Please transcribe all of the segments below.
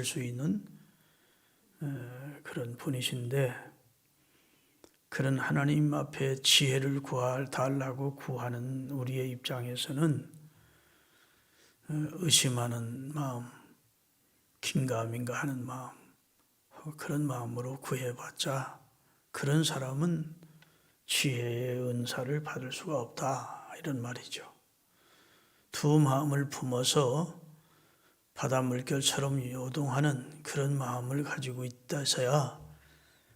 수 있는 그런 분이신데, 그런 하나님 앞에 지혜를 달라고 구하는 우리의 입장에서는 의심하는 마음, 긴가민가 하는 마음, 그런 마음으로 구해봤자 그런 사람은 지혜의 은사를 받을 수가 없다, 이런 말이죠. 두 마음을 품어서 바다 물결처럼 요동하는 그런 마음을 가지고 있다서야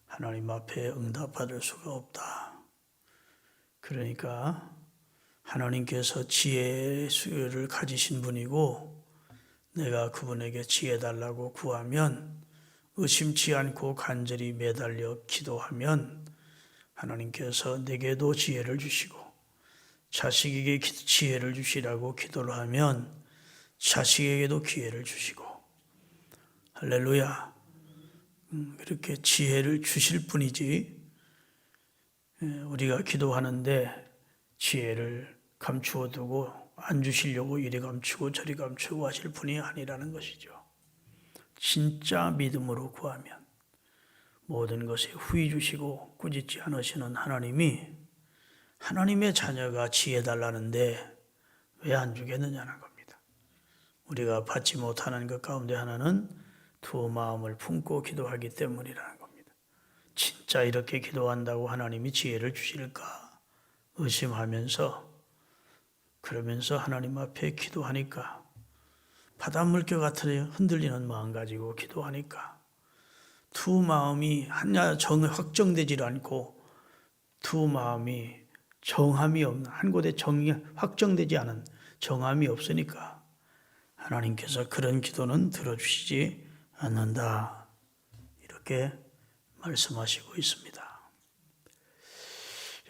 하나님 앞에 응답받을 수가 없다. 그러니까 하나님께서 지혜의 수요를 가지신 분이고, 내가 그분에게 지혜 달라고 구하면, 의심치 않고 간절히 매달려 기도하면 하나님께서 내게도 지혜를 주시고, 자식에게 지혜를 주시라고 기도를 하면 자식에게도 기회를 주시고, 할렐루야. 그렇게 지혜를 주실 분이지, 우리가 기도하는데 지혜를 감추어 두고 안 주시려고 이리 감추고 저리 감추고 하실 분이 아니라는 것이죠. 진짜 믿음으로 구하면 모든 것에 후히 주시고 꾸짖지 않으시는 하나님이, 하나님의 자녀가 지혜 달라는데 왜 안 주겠느냐는 겁니다. 우리가 받지 못하는 것 가운데 하나는 두 마음을 품고 기도하기 때문이라는 겁니다. 진짜 이렇게 기도한다고 하나님이 지혜를 주실까 의심하면서, 그러면서 하나님 앞에 기도하니까, 바닷물결 같은 흔들리는 마음 가지고 기도하니까 두 마음이 하나 확정되지 않고, 두 마음이 정함이 없는, 한 곳에 정이 확정되지 않은 정함이 없으니까 하나님께서 그런 기도는 들어주시지 않는다, 이렇게 말씀하시고 있습니다.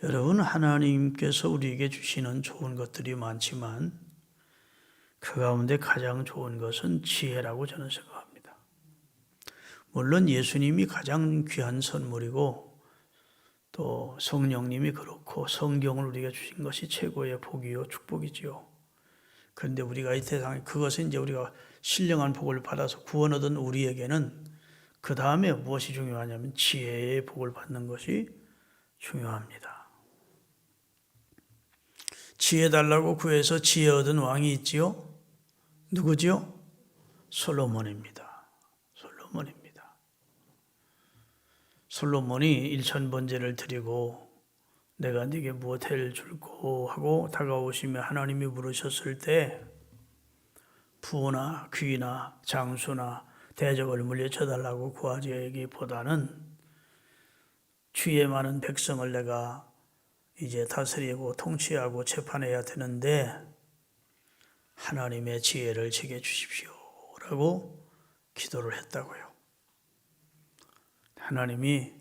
여러분, 하나님께서 우리에게 주시는 좋은 것들이 많지만 그 가운데 가장 좋은 것은 지혜라고 저는 생각합니다. 물론 예수님이 가장 귀한 선물이고, 또 성령님이 그렇고 성경을 우리가 주신 것이 최고의 복이요 축복이지요. 그런데 우리가 이 세상에, 그것은 이제 우리가 신령한 복을 받아서 구원 얻은 우리에게는 그 다음에 무엇이 중요하냐면 지혜의 복을 받는 것이 중요합니다. 지혜 달라고 구해서 지혜 얻은 왕이 있지요. 누구지요? 솔로몬입니다. 솔로몬이 1000번제를 드리고 내가 네게 무엇을 줄고 하고 다가오시며 하나님이 물으셨을 때, 부나 귀나 장수나 대적을 물리쳐 달라고 구하기보다는 주의 많은 백성을 내가 이제 다스리고 통치하고 재판해야 되는데 하나님의 지혜를 제게 주십시오 라고 기도를 했다고요. 하나님이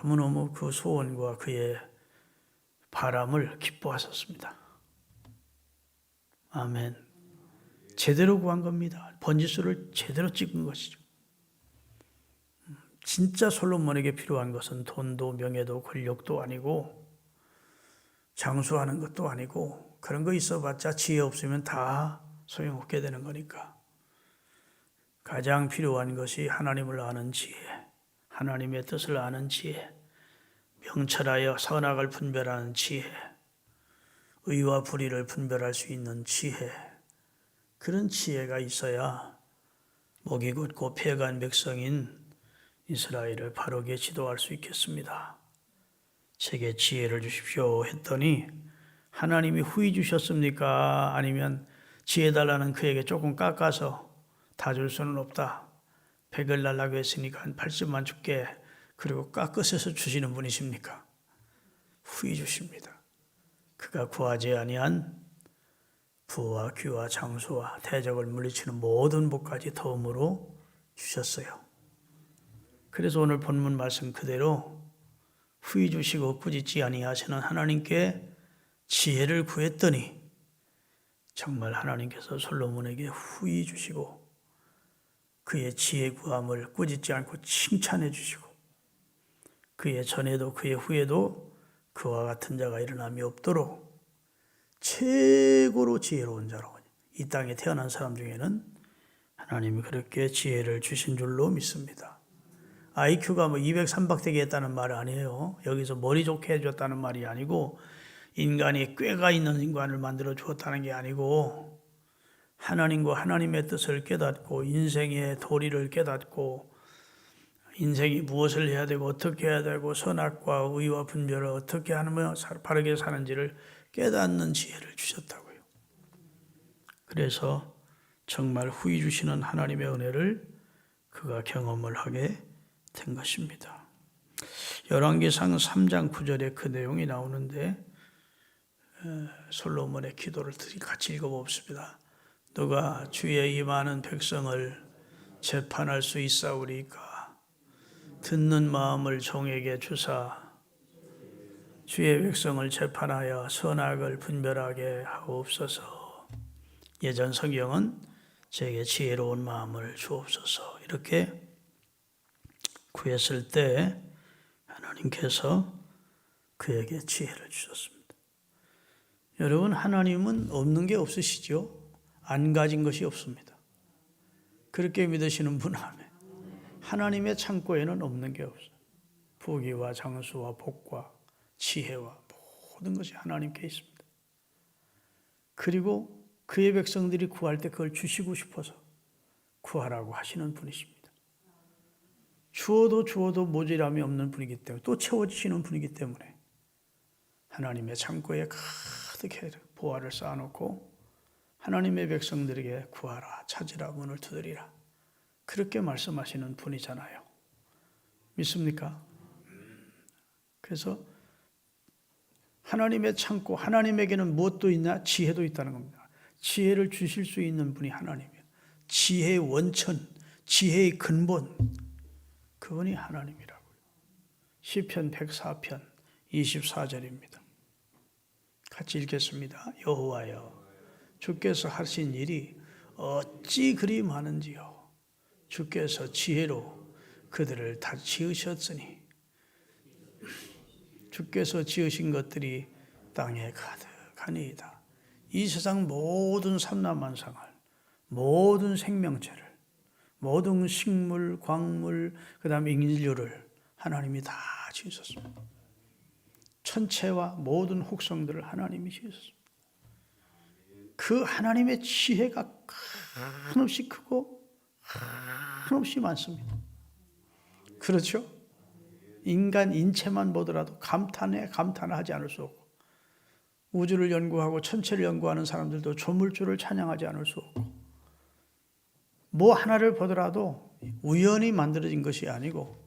너무너무 그 소원과 그의 바람을 기뻐하셨습니다. 아멘. 제대로 구한 겁니다. 번지수를 제대로 찍은 것이죠. 진짜 솔로몬에게 필요한 것은 돈도 명예도 권력도 아니고 장수하는 것도 아니고, 그런 거 있어봤자 지혜 없으면 다 소용없게 되는 거니까 가장 필요한 것이 하나님을 아는 지혜, 하나님의 뜻을 아는 지혜, 명철하여 선악을 분별하는 지혜, 의와 불의를 분별할 수 있는 지혜, 그런 지혜가 있어야 목이 곧고 패간 백성인 이스라엘을 바르게 지도할 수 있겠습니다. 제게 지혜를 주십시오 했더니 하나님이 후히 주셨습니까? 아니면 지혜 달라는 그에게 조금 깎아서 다 줄 수는 없다, 100을 달라고 했으니까 한 80만 줄게, 그리고 깎으셔서 주시는 분이십니까? 후히 주십니다. 그가 구하지 아니한 부와 귀와 장수와 대적을 물리치는 모든 복까지 덤으로 주셨어요. 그래서 오늘 본문 말씀 그대로 후히 주시고 꾸짖지 아니하시는 하나님께 지혜를 구했더니 정말 하나님께서 솔로몬에게 후히 주시고 그의 지혜 구함을 꾸짖지 않고 칭찬해 주시고, 그의 전에도 그의 후에도 그와 같은 자가 일어남이 없도록 최고로 지혜로운 자로 이 땅에 태어난 사람 중에는 하나님이 그렇게 지혜를 주신 줄로 믿습니다. IQ가 203박 되게 했다는 말 아니에요. 여기서 머리 좋게 해줬다는 말이 아니고 인간이 꾀가 있는 인간을 만들어 주었다는 게 아니고 하나님과 하나님의 뜻을 깨닫고 인생의 도리를 깨닫고 인생이 무엇을 해야 되고 어떻게 해야 되고 선악과 의와 분별을 어떻게 하면 바르게 사는지를 깨닫는 지혜를 주셨다고요. 그래서 정말 후히 주시는 하나님의 은혜를 그가 경험을 하게 된 것입니다. 열왕기상 3장 9절에 그 내용이 나오는데 솔로몬의 기도를 같이 읽어봅시다. 누가 주의 이 많은 백성을 재판할 수 있사오리까? 듣는 마음을 종에게 주사 주의 백성을 재판하여 선악을 분별하게 하옵소서. 예전 성경은 제게 지혜로운 마음을 주옵소서 이렇게 구했을 때 하나님께서 그에게 지혜를 주셨습니다. 여러분, 하나님은 없는 게 없으시죠? 안 가진 것이 없습니다. 그렇게 믿으시는 분 아멘. 하나님의 창고에는 없는 게 없어요. 부귀와 장수와 복과 지혜와 모든 것이 하나님께 있습니다. 그리고 그의 백성들이 구할 때 그걸 주시고 싶어서 구하라고 하시는 분이십니다. 주어도 모자람이 없는 분이기 때문에 또 채워주시는 분이기 때문에 하나님의 창고에 가득히 보화를 쌓아놓고 하나님의 백성들에게 구하라, 찾으라, 문을 두드리라 그렇게 말씀하시는 분이잖아요. 믿습니까? 그래서 하나님의 창고, 하나님에게는 무엇도 있나? 지혜도 있다는 겁니다. 지혜를 주실 수 있는 분이 하나님이에요. 지혜의 원천, 지혜의 근본, 그분이 하나님이라고요. 시편 104편 24절입니다. 같이 읽겠습니다. 여호와여, 주께서 하신 일이 어찌 그리 많은지요. 주께서 지혜로 그들을 다 지으셨으니 주께서 지으신 것들이 땅에 가득하니이다. 이 세상 모든 삼라만상을, 모든 생명체를, 모든 식물, 광물, 그 다음에 인류를 하나님이 다 지으셨습니다. 천체와 모든 혹성들을 하나님이 지으셨습니다. 그 하나님의 지혜가 한없이 크고 한없이 많습니다. 그렇죠? 인간 인체만 보더라도 감탄하지 않을 수 없고 우주를 연구하고 천체를 연구하는 사람들도 조물주를 찬양하지 않을 수 없고 뭐 하나를 보더라도 우연히 만들어진 것이 아니고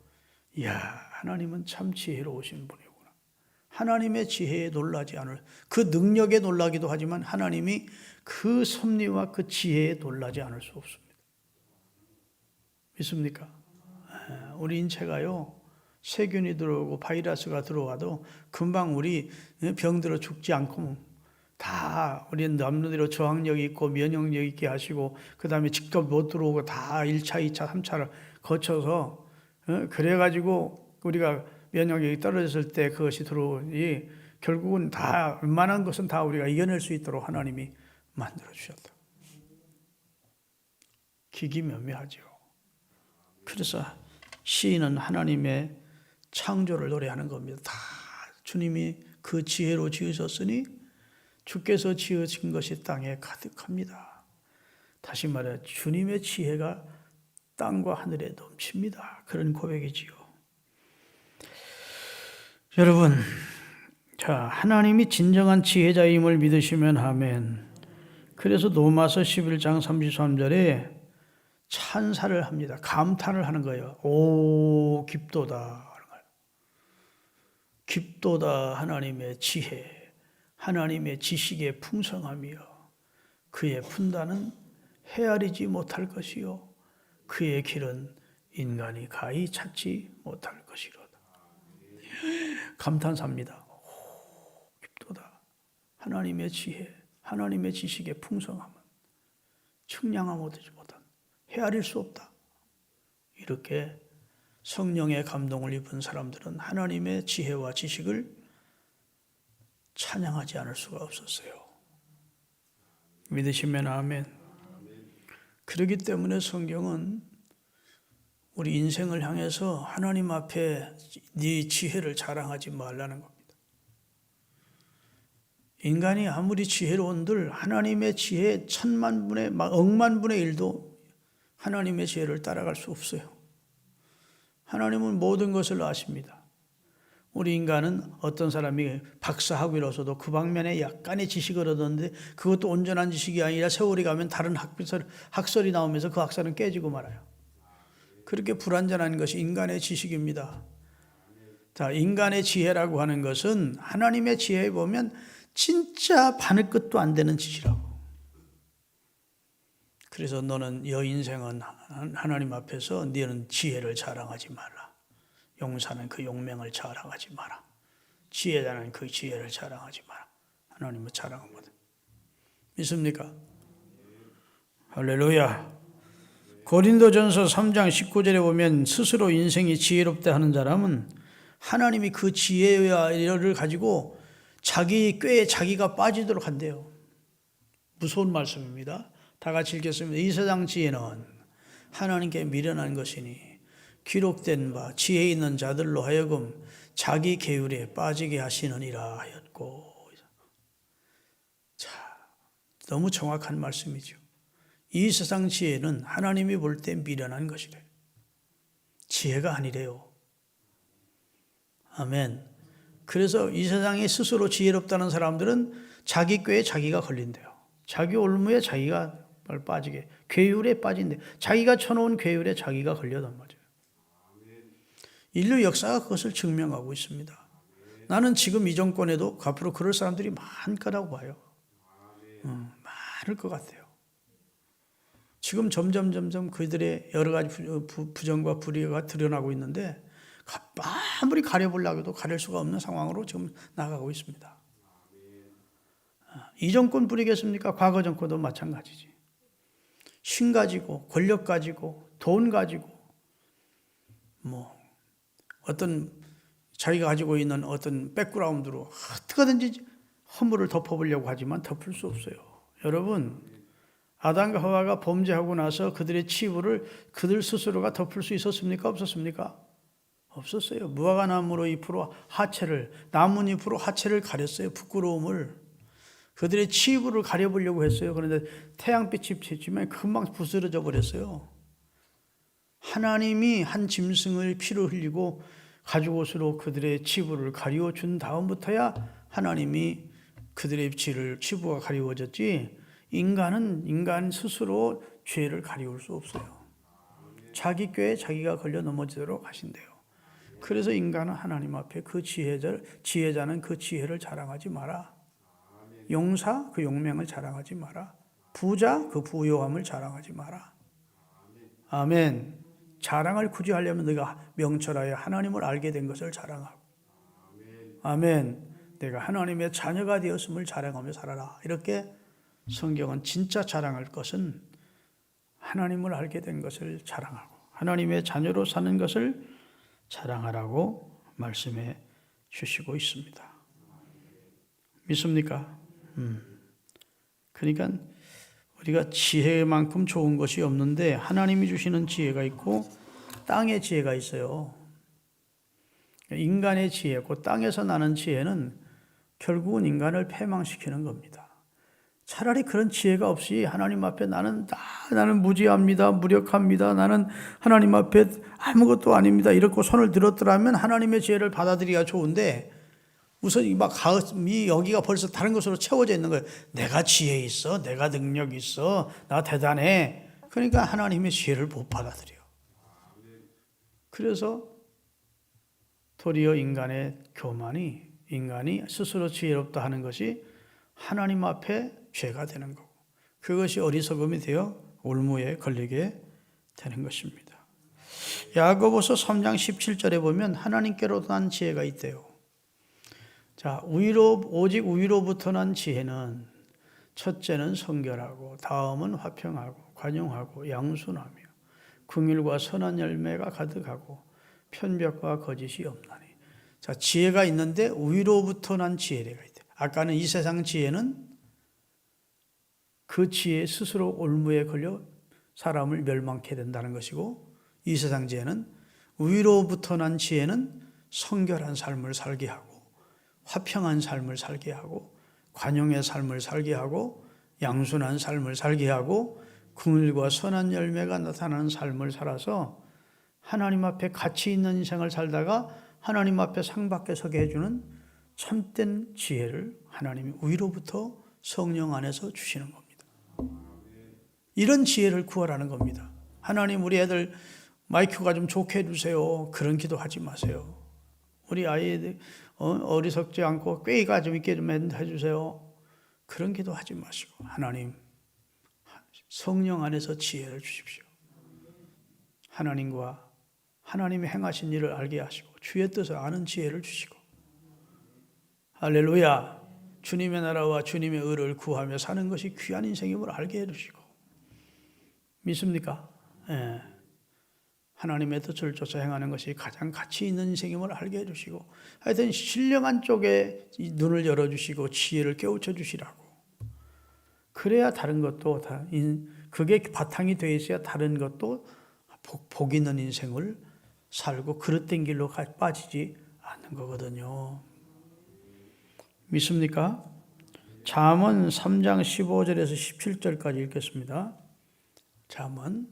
이야, 하나님은 참 지혜로우신 분이구나. 하나님의 지혜에 놀라지 않을, 그 능력에 놀라기도 하지만 하나님이 그 섭리와 그 지혜에 놀라지 않을 수 없습니다. 믿습니까? 우리 인체가요, 세균이 들어오고 바이러스가 들어와도 금방 우리 병들어 죽지 않고 다 우리 남들대로 저항력이 있고 면역력 있게 하시고 그 다음에 직접 못 들어오고 다 1차, 2차, 3차를 거쳐서 그래가지고 우리가 면역력이 떨어졌을 때 그것이 들어오니 결국은 다 웬만한 것은 다 우리가 이겨낼 수 있도록 하나님이 만들어 주셨다. 기기묘묘하죠. 그래서 시인은 하나님의 창조를 노래하는 겁니다. 다 주님이 그 지혜로 지으셨으니 주께서 지으신 것이 땅에 가득합니다. 다시 말해 주님의 지혜가 땅과 하늘에 넘칩니다. 그런 고백이지요. 여러분, 자, 하나님이 진정한 지혜자임을 믿으시면 아멘. 그래서 로마서 11장 33절에 찬사를 합니다. 감탄을 하는 거예요. 오, 깊도다. 깊도다 하나님의 지혜, 하나님의 지식의 풍성함이여. 그의 분단은 헤아리지 못할 것이요 그의 길은 인간이 가히 찾지 못할 것이로다. 감탄사입니다. 오, 깊도다 하나님의 지혜, 하나님의 지식의 풍성함은 측량하지 못한, 헤아릴 수 없다. 이렇게 성령의 감동을 입은 사람들은 하나님의 지혜와 지식을 찬양하지 않을 수가 없었어요. 믿으시면 아멘. 그렇기 때문에 성경은 우리 인생을 향해서 하나님 앞에 네 지혜를 자랑하지 말라는 겁니다. 인간이 아무리 지혜로운들 하나님의 지혜 천만분의 억만분의 1도 하나님의 지혜를 따라갈 수 없어요. 하나님은 모든 것을 아십니다. 우리 인간은 어떤 사람이 박사학위로서도 그 방면에 약간의 지식을 얻었는데 그것도 온전한 지식이 아니라 세월이 가면 다른 학설이 나오면서 그 학설은 깨지고 말아요. 그렇게 불완전한 것이 인간의 지식입니다. 자, 인간의 지혜라고 하는 것은 하나님의 지혜에 보면 진짜 바늘끝도 안 되는 짓이라고. 그래서 너는 인생은 하나님 앞에서 너는 지혜를 자랑하지 마라. 용사는 그 용맹을 자랑하지 마라. 지혜자는 그 지혜를 자랑하지 마라. 하나님은 자랑하거든. 믿습니까? 할렐루야. 고린도전서 3장 19절에 보면 스스로 인생이 지혜롭다 하는 사람은 하나님이 그 지혜를 가지고 자기 꾀에 자기가 빠지도록 한대요. 무서운 말씀입니다. 다 같이 읽겠습니다. 이 세상 지혜는 하나님께 미련한 것이니 기록된 바 지혜 있는 자들로 하여금 자기 계율에 빠지게 하시느니라 하였고. 자, 너무 정확한 말씀이죠. 이 세상 지혜는 하나님이 볼 때 미련한 것이래요. 지혜가 아니래요. 아멘. 그래서 이 세상에 스스로 지혜롭다는 사람들은 자기 꾀에 자기가 걸린대요. 자기 올무에 자기가 빠지게, 괴율에 빠진대. 자기가 쳐놓은 괴율에 자기가 걸려단 말이에요. 인류 역사가 그것을 증명하고 있습니다. 나는 지금 이 정권에도 앞으로 그럴 사람들이 많을 거라고 봐요. 많을 것 같아요. 지금 점점 그들의 여러 가지 부정과 불의가 드러나고 있는데 아무리 가려보려고 해도 가릴 수가 없는 상황으로 지금 나가고 있습니다. 이 정권 뿌리겠습니까? 과거 정권도 마찬가지지. 신 가지고 권력 가지고 돈 가지고 어떤 자기가 가지고 있는 어떤 백그라운드로 어떻게든지 허물을 덮어보려고 하지만 덮을 수 없어요. 여러분, 아담과 하와가 범죄하고 나서 그들의 치부를 그들 스스로가 덮을 수 있었습니까? 없었습니까? 없었어요. 무화과나무로 잎으로 하체를, 나뭇잎으로 하체를 가렸어요. 부끄러움을. 그들의 치부를 가려보려고 했어요. 그런데 태양빛이 비치면 금방 부스러져 버렸어요. 하나님이 한 짐승을 피로 흘리고 가죽옷으로 그들의 치부를 가리워준 다음부터야 하나님이 그들의 치부가 가리워졌지, 인간은 인간 스스로 죄를 가리울 수 없어요. 자기 꾀에 자기가 걸려 넘어지도록 하신대요. 그래서 인간은 하나님 앞에 그 지혜자는 그 지혜를 자랑하지 마라. 용사 그 용맹을 자랑하지 마라. 부자 그 부요함을 자랑하지 마라. 아멘. 자랑을 굳이 하려면 네가 명철하여 하나님을 알게 된 것을 자랑하고, 아멘. 내가 하나님의 자녀가 되었음을 자랑하며 살아라. 이렇게 성경은 진짜 자랑할 것은 하나님을 알게 된 것을 자랑하고 하나님의 자녀로 사는 것을 자랑하라고 말씀해 주시고 있습니다. 믿습니까? 그러니까 우리가 지혜만큼 좋은 것이 없는데 하나님이 주시는 지혜가 있고 땅의 지혜가 있어요. 인간의 지혜고 땅에서 나는 지혜는 결국은 인간을 패망시키는 겁니다. 차라리 그런 지혜가 없이 하나님 앞에 나는 무지합니다, 무력합니다, 나는 하나님 앞에 아무것도 아닙니다 이렇게 손을 들었더라면 하나님의 지혜를 받아들이기가 좋은데, 우선 여기가 벌써 다른 것으로 채워져 있는 거예요. 내가 지혜 있어, 내가 능력 있어, 나 대단해. 그러니까 하나님의 지혜를 못 받아들여. 그래서 도리어 인간의 교만이, 인간이 스스로 지혜롭다 하는 것이 하나님 앞에 죄가 되는 거고, 그것이 어리석음이 되어 올무에 걸리게 되는 것입니다. 야고보서 3장 17절에 보면 하나님께로 난 지혜가 있대요. 자, 오직 우위로부터 난 지혜는 첫째는 성결하고 다음은 화평하고 관용하고 양순하며 긍휼과 선한 열매가 가득하고 편벽과 거짓이 없나니. 자, 지혜가 있는데 우위로부터 난 지혜가 있대. 아까는 이 세상 지혜는 그 지혜 스스로 올무에 걸려 사람을 멸망케 된다는 것이고, 이 세상 지혜는 위로부터 난 지혜는 성결한 삶을 살게 하고 화평한 삶을 살게 하고 관용의 삶을 살게 하고 양순한 삶을 살게 하고 긍휼과 선한 열매가 나타나는 삶을 살아서 하나님 앞에 가치 있는 인생을 살다가 하나님 앞에 상 받게 서게 해주는 참된 지혜를 하나님이 위로부터 성령 안에서 주시는 겁니다. 이런 지혜를 구하라는 겁니다. 하나님, 우리 애들 마이크가 좀 좋게 해주세요. 그런 기도하지 마세요. 우리 아이들 어리석지 않고 꾀가 좀 있게 좀 해주세요. 그런 기도하지 마시고, 하나님, 성령 안에서 지혜를 주십시오. 하나님과 하나님이 행하신 일을 알게 하시고 주의 뜻을 아는 지혜를 주시고, 할렐루야, 주님의 나라와 주님의 의를 구하며 사는 것이 귀한 인생임을 알게 해주시고, 믿습니까? 예. 하나님의 뜻을 쫓아 행하는 것이 가장 가치 있는 인생임을 알게 해주시고, 하여튼 신령한 쪽에 눈을 열어주시고 지혜를 깨우쳐 주시라고. 그래야 다른 것도 다, 그게 바탕이 되어 있어야 다른 것도 복 있는 인생을 살고 그릇된 길로 빠지지 않는 거거든요. 믿습니까? 잠언 3장 15절에서 17절까지 읽겠습니다. 잠언,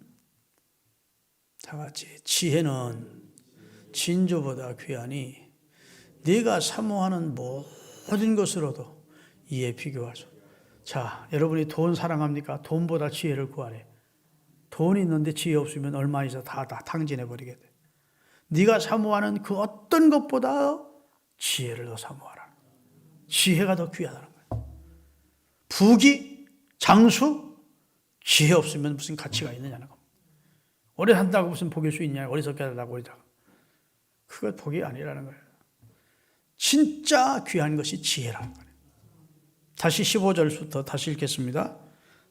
다 같이. 지혜는 진주보다 귀하니 네가 사모하는 모든 것으로도 이에 비교할 수. 자, 여러분이 돈 사랑합니까? 돈보다 지혜를 구하래. 돈이 있는데 지혜 없으면 얼마 있어 다 탕진해 버리게 돼. 네가 사모하는 그 어떤 것보다 지혜를 더 사모하라. 지혜가 더 귀하다는 거예요. 부귀, 장수, 지혜 없으면 무슨 가치가 있느냐는 겁니다. 오래 산다고 무슨 복일 수 있냐? 어리석게 하다고 그러다가. 그거 복이 아니라는 거예요. 진짜 귀한 것이 지혜라는 거예요. 다시 15절부터 다시 읽겠습니다.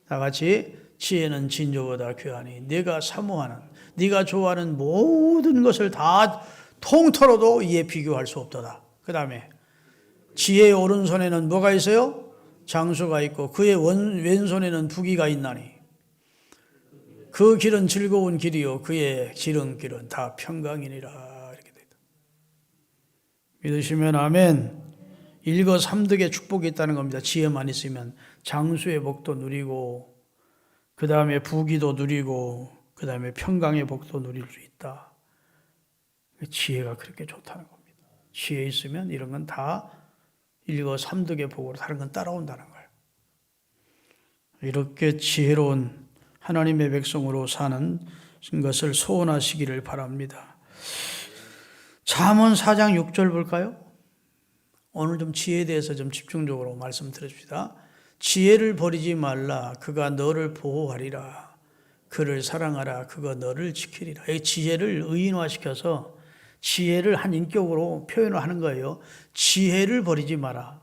다 같이. 지혜는 진주보다 귀하니 네가 사모하는, 네가 좋아하는 모든 것을 다 통틀어도 이에 비교할 수 없도다. 그 다음에 지혜의 오른손에는 뭐가 있어요? 장수가 있고 그의 왼손에는 부귀가 있나니 그 길은 즐거운 길이요 그의 지름길은 다 평강이니라. 이렇게 되다. 믿으시면 아멘. 일거삼득의 축복이 있다는 겁니다. 지혜만 있으면 장수의 복도 누리고 그 다음에 부귀도 누리고 그 다음에 평강의 복도 누릴 수 있다. 지혜가 그렇게 좋다는 겁니다. 지혜 있으면 이런 건 다 일거삼득의 복으로 다른 건 따라온다는 거예요. 이렇게 지혜로운 하나님의 백성으로 사는 것을 소원하시기를 바랍니다. 잠언 4장 6절 볼까요? 오늘 좀 지혜에 대해서 좀 집중적으로 말씀 드립시다. 지혜를 버리지 말라. 그가 너를 보호하리라. 그를 사랑하라. 그가 너를 지키리라. 이 지혜를 의인화시켜서 지혜를 한 인격으로 표현을 하는 거예요. 지혜를 버리지 마라.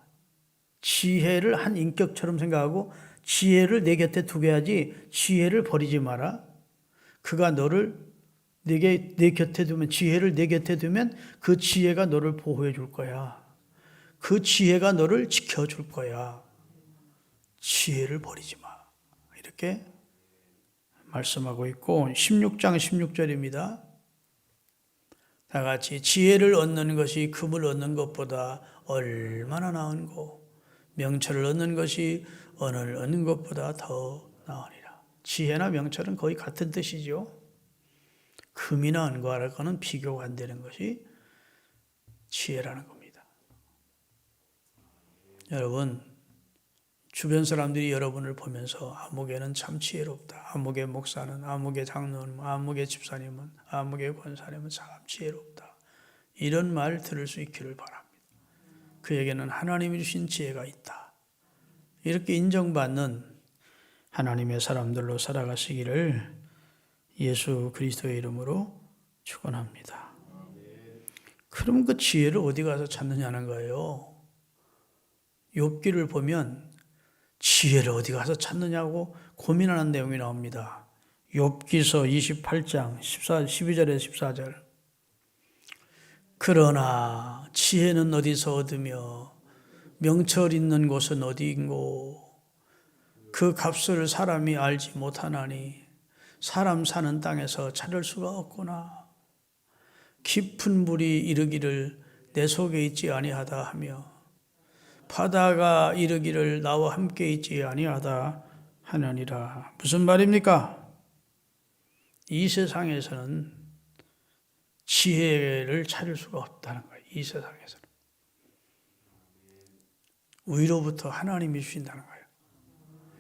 지혜를 한 인격처럼 생각하고 지혜를 내 곁에 두게 하지 지혜를 버리지 마라. 그가 너를 내 곁에 두면, 지혜를 내 곁에 두면 그 지혜가 너를 보호해 줄 거야. 그 지혜가 너를 지켜줄 거야. 지혜를 버리지 마. 이렇게 말씀하고 있고 16장 16절입니다. 다 같이. 지혜를 얻는 것이 금을 얻는 것보다 얼마나 나은고 명철을 얻는 것이 언을 얻는 것보다 더 나으니라. 지혜나 명철은 거의 같은 뜻이죠. 금이나 은과는 비교가 안 되는 것이 지혜라는 겁니다. 여러분, 주변 사람들이 여러분을 보면서 아무개는 참 지혜롭다. 아무개 목사는, 아무개 장로는, 아무개 집사님은, 아무개 권사님은 참 지혜롭다. 이런 말 들을 수 있기를 바랍니다. 그에게는 하나님이 주신 지혜가 있다. 이렇게 인정받는 하나님의 사람들로 살아가시기를 예수 그리스도의 이름으로 축원합니다. 그럼 그 지혜를 어디 가서 찾느냐는 거예요. 욥기를 보면 지혜를 어디 가서 찾느냐고 고민하는 내용이 나옵니다. 욥기서 28장 12절에서 14절. 그러나 지혜는 어디서 얻으며 명철 있는 곳은 어디인고 그 값을 사람이 알지 못하나니 사람 사는 땅에서 찾을 수가 없구나. 깊은 물이 이르기를 내 속에 있지 아니하다 하며 바다가 이르기를 나와 함께 있지 아니하다 하느니라. 무슨 말입니까? 이 세상에서는 지혜를 찾을 수가 없다는 거예요. 이 세상에서는. 위로부터 하나님이 주신다는 거예요.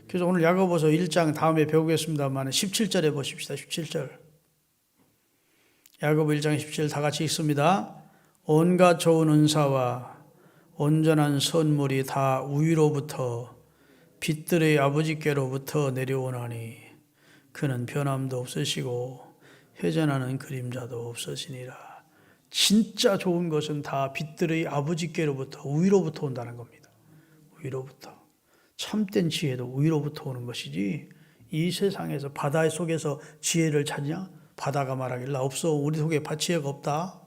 그래서 오늘 야고보서 1장 다음에 배우겠습니다만 17절에 보십시다. 17절. 야고보 1장 17절 다 같이 읽습니다. 온갖 좋은 은사와 온전한 선물이 다 위로부터 빛들의 아버지께로부터 내려오나니 그는 변함도 없으시고 회전하는 그림자도 없으시니라. 진짜 좋은 것은 다 빛들의 아버지께로부터 위로부터 온다는 겁니다. 위로부터. 참된 지혜도 위로부터 오는 것이지 이 세상에서 바다 속에서 지혜를 찾냐? 바다가 말하길 나 없어. 우리 속에 지혜가 없다.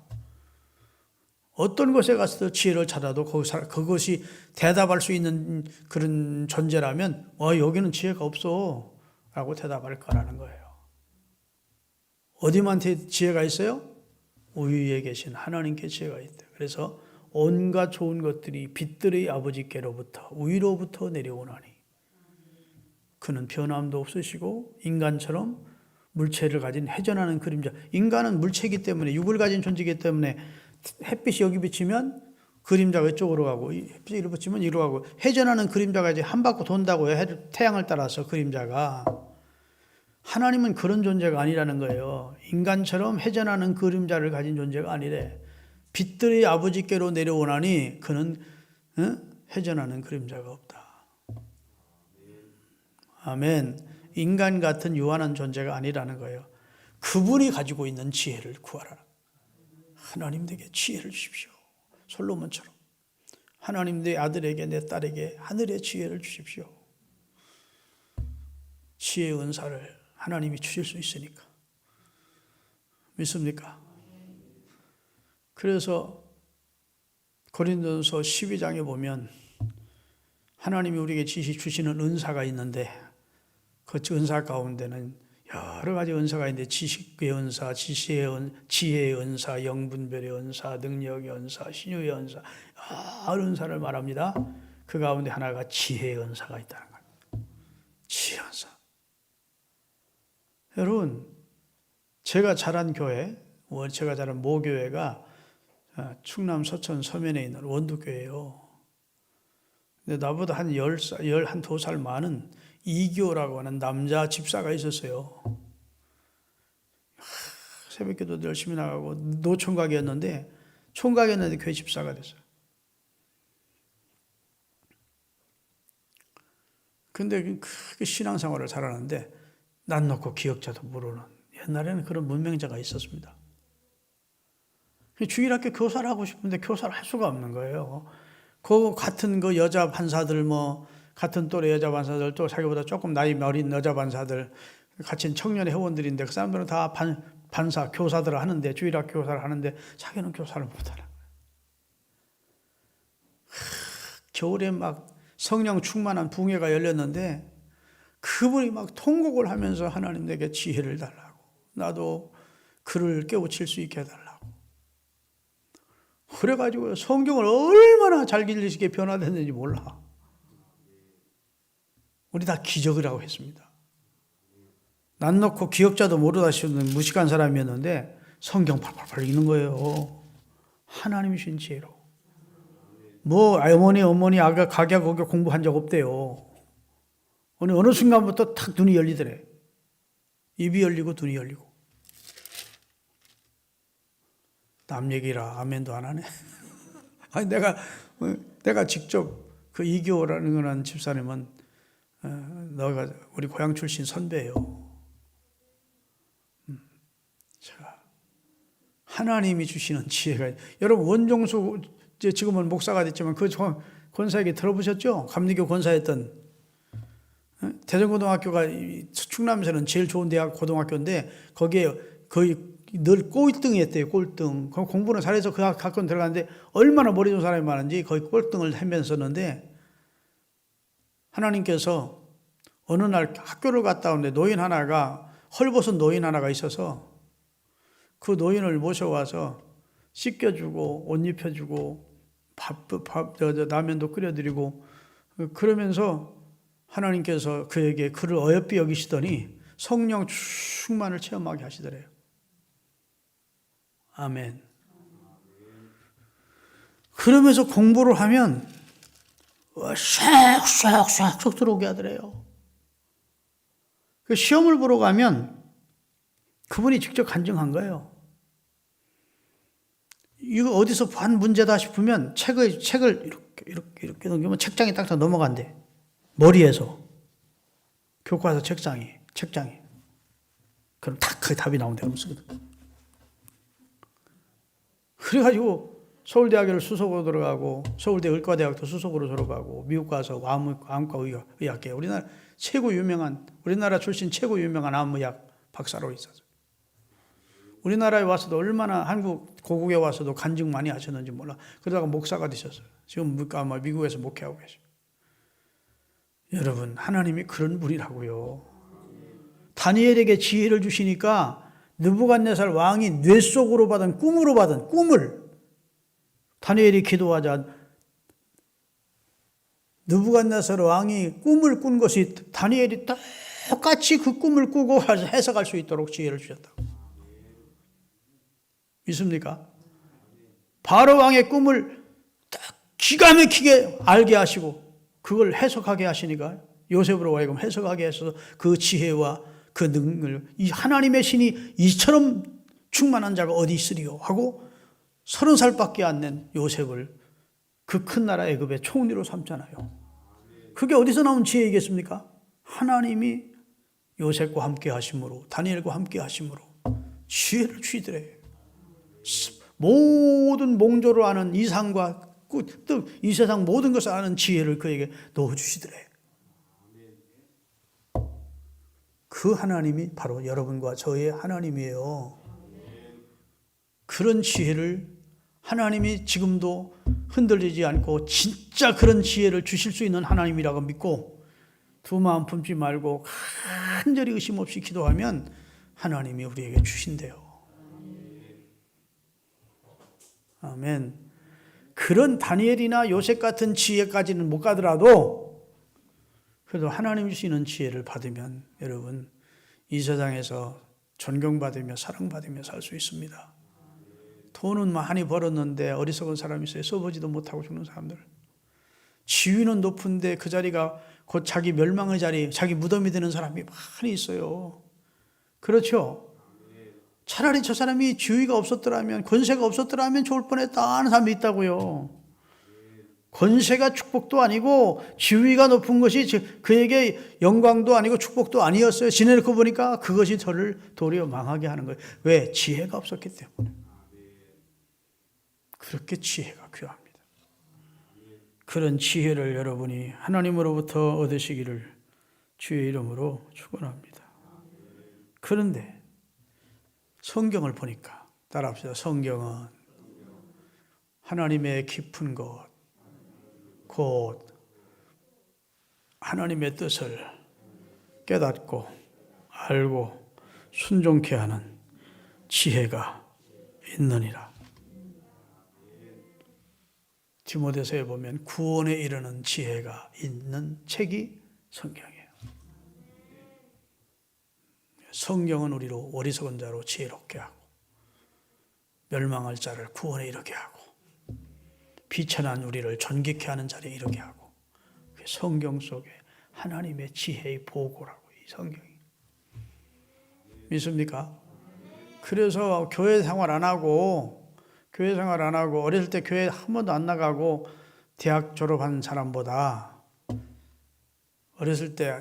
어떤 곳에 가서도 지혜를 찾아도 그것이 대답할 수 있는 그런 존재라면 여기는 지혜가 없어 라고 대답할 거라는 거예요. 어디한테 지혜가 있어요? 위에 계신 하나님께 지혜가 있다. 그래서 온갖 좋은 것들이 빛들의 아버지께로부터 위로부터 내려오나니 그는 변함도 없으시고 인간처럼 물체를 가진 회전하는 그림자. 인간은 물체이기 때문에 육을 가진 존재이기 때문에 햇빛이 여기 비치면 그림자가 이쪽으로 가고 햇빛이 이리 비치면 이리로 가고 회전하는 그림자가 이제 한 바퀴 돈다고요. 태양을 따라서 그림자가. 하나님은 그런 존재가 아니라는 거예요. 인간처럼 회전하는 그림자를 가진 존재가 아니래. 빛들의 아버지께로 내려오나니 그는 회전하는 그림자가 없다. 아멘. 인간 같은 유한한 존재가 아니라는 거예요. 그분이 가지고 있는 지혜를 구하라. 하나님 내게 지혜를 주십시오. 솔로몬처럼. 하나님 내 아들에게 내 딸에게 하늘의 지혜를 주십시오. 지혜의 은사를 하나님이 주실 수 있으니까. 믿습니까? 그래서 고린도전서 12장에 보면 하나님이 우리에게 주시는 은사가 있는데 그 은사 가운데는 여러 가지 은사가 있는데 지식의 은사, 지혜의 은사, 영분별의 은사, 능력의 은사, 신유의 은사 여러 은사를 말합니다. 그 가운데 하나가 지혜의 은사가 있다는 거예요. 지혜의 은사. 여러분 제가 자란 교회, 제가 자란 모교회가 충남 서천 서면에 있는 원두교회예요. 근데 나보다 한 2살 많은 이교라고 하는 남자 집사가 있었어요. 새벽기도도 열심히 나가고 노총각이었는데 교회 집사가 됐어요. 근데 크게 신앙생활을 잘하는데 난 놓고 기억자도 모르는 옛날에는 그런 문명자가 있었습니다. 주일학교 교사를 하고 싶은데 교사를 할 수가 없는 거예요. 그 같은 그 여자 판사들 같은 또래 여자 판사들 또 자기보다 조금 나이 어린 여자 판사들 같이 청년 회원들인데 그 사람들은 다 판사 교사들을 하는데 주일학교 교사를 하는데 자기는 교사를 못하는 거예요. 겨울에 막 성령 충만한 붕회가 열렸는데 그분이 막 통곡을 하면서 하나님 내게 지혜를 달라고 나도 그를 깨우칠 수 있게 해달라고 그래가지고 성경을 얼마나 잘 읽으시게 변화됐는지 몰라. 우리 다 기적이라고 했습니다. 난 놓고 기억자도 모르다 싶는 무식한 사람이었는데 성경 팔팔팔 읽는 거예요. 하나님이 주신 지혜로. 어머니 아가 가게 공부한 적 없대요. 어느 순간부터 탁 눈이 열리더래. 입이 열리고 눈이 열리고. 남 얘기라 아멘도 안 하네. 아니 내가 직접 그 이교라는 거는 집사님은 너가 우리 고향 출신 선배예요. 자, 하나님이 주시는 지혜가 여러분 원종수 지금은 목사가 됐지만 그 권사에게 들어보셨죠? 감리교 권사였던 대전고등학교가 충남에서는 제일 좋은 대학 고등학교인데 거기에 거의 늘 꼴등이었대요. 꼴등. 공부는 잘해서 그 학교 들어갔는데 얼마나 머리 좋은 사람이 많은지 거의 꼴등을 헤맸었는데 하나님께서 어느 날 학교를 갔다 오는데 노인 하나가 헐벗은 노인 하나가 있어서 그 노인을 모셔와서 씻겨주고 옷 입혀주고 라면도 끓여드리고 그러면서 하나님께서 그에게 그를 어여삐 여기시더니 성령 충만을 체험하게 하시더래요. 아멘. 그러면서 공부를 하면 샥 들어오게 하더래요. 그 시험을 보러 가면 그분이 직접 간증한 거예요. 이거 어디서 반 문제다 싶으면 책을 이렇게 넘기면 책장에 딱 넘어간대. 머리에서. 교과서 책장에. 그럼 딱 그 답이 나온대요. 그래가지고 서울대학교를 수석으로 들어가고 서울대 의과대학도 수석으로 졸업하고 미국 가서 암과 의학계 우리나라 출신 최고 유명한 암의학 박사로 있었어요. 우리나라에 와서도 얼마나 한국 고국에 와서도 간증 많이 하셨는지 몰라. 그러다가 목사가 되셨어요. 지금 아마 미국에서 목회하고 계셔요. 여러분, 하나님이 그런 분이라고요. 다니엘에게 지혜를 주시니까 느부갓네살 왕이 뇌 속으로 받은 꿈을 다니엘이 기도하자 느부갓네살 왕이 꿈을 꾼 것이 다니엘이 똑같이 그 꿈을 꾸고 해석할 수 있도록 지혜를 주셨다고. 믿습니까? 바로 왕의 꿈을 딱 기가 막히게 알게 하시고 그걸 해석하게 하시니까 요셉으로 하여금 해석하게 하셔서 그 지혜와 그 능력을 이 하나님의 신이 이처럼 충만한 자가 어디 있으리요 하고 30살밖에 안 된 요셉을 그 큰 나라 애굽의 총리로 삼잖아요. 그게 어디서 나온 지혜이겠습니까? 하나님이 요셉과 함께 하심으로 다니엘과 함께 하심으로 지혜를 주시더래. 모든 몽조를 아는 이상과 뜻, 이 세상 모든 것을 아는 지혜를 그에게 넣어주시더래. 그 하나님이 바로 여러분과 저의 하나님이에요. 그런 지혜를 하나님이 지금도 흔들리지 않고 진짜 그런 지혜를 주실 수 있는 하나님이라고 믿고 두 마음 품지 말고 간절히 의심 없이 기도하면 하나님이 우리에게 주신대요. 아멘. 그런 다니엘이나 요셉 같은 지혜까지는 못 가더라도 그래도 하나님 주시는 지혜를 받으면 여러분 이 세상에서 존경받으며 사랑받으며 살 수 있습니다. 돈은 많이 벌었는데 어리석은 사람이 있어요. 써보지도 못하고 죽는 사람들. 지위는 높은데 그 자리가 곧 자기 멸망의 자리, 자기 무덤이 되는 사람이 많이 있어요. 그렇죠? 차라리 저 사람이 지위가 없었더라면, 권세가 없었더라면 좋을 뻔했다 하는 사람이 있다고요. 권세가 축복도 아니고 지위가 높은 것이 그에게 영광도 아니고 축복도 아니었어요. 지내놓고 보니까 그것이 저를 도리어 망하게 하는 거예요. 왜? 지혜가 없었기 때문에. 그렇게 지혜가 귀합니다. 그런 지혜를 여러분이 하나님으로부터 얻으시기를 주의 이름으로 축원합니다. 그런데 성경을 보니까 따라합시다. 성경은 하나님의 깊은 것, 곧 하나님의 뜻을 깨닫고 알고 순종케 하는 지혜가 있느니라. 디모데서에 보면 구원에 이르는 지혜가 있는 책이 성경이에요. 성경은 우리를 어리석은 자로 지혜롭게 하고 멸망할 자를 구원에 이르게 하고 비천한 우리를 존귀케 하는 자리에 이르게 하고 성경 속에 하나님의 지혜의 보고라고 이 성경이. 믿습니까? 그래서 교회 생활 안 하고 어렸을 때 교회 한 번도 안 나가고 대학 졸업한 사람보다 어렸을 때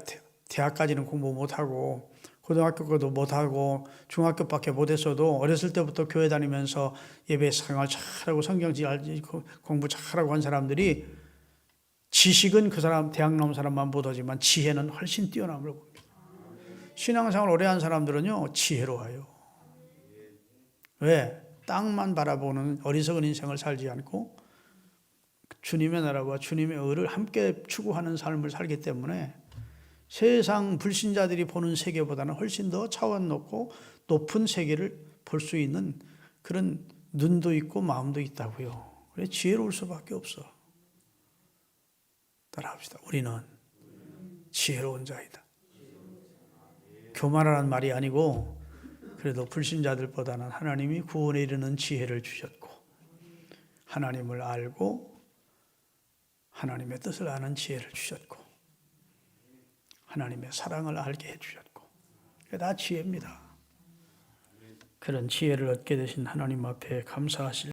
대학까지는 공부 못하고 고등학교도 못하고 중학교밖에 못했어도 어렸을 때부터 교회 다니면서 예배 생활 잘하고 성경 공부 잘하고 한 사람들이 지식은 그 사람 대학 나온 사람만 보더지만 지혜는 훨씬 뛰어남을 봅니다. 신앙생활 오래 한 사람들은요 지혜로워요. 왜? 땅만 바라보는 어리석은 인생을 살지 않고 주님의 나라와 주님의 의를 함께 추구하는 삶을 살기 때문에 세상 불신자들이 보는 세계보다는 훨씬 더 차원 높고 높은 세계를 볼 수 있는 그런 눈도 있고 마음도 있다고요. 그래 지혜로울 수밖에 없어. 따라합시다. 우리는 지혜로운 자이다. 교만하라는 말이 아니고 그래도 불신자들보다는 하나님이 구원에 이르는 지혜를 주셨고 하나님을 알고 하나님의 뜻을 아는 지혜를 주셨고 하나님의 사랑을 알게 해주셨고 그게 다 지혜입니다. 그런 지혜를 얻게 되신 하나님 앞에 감사하실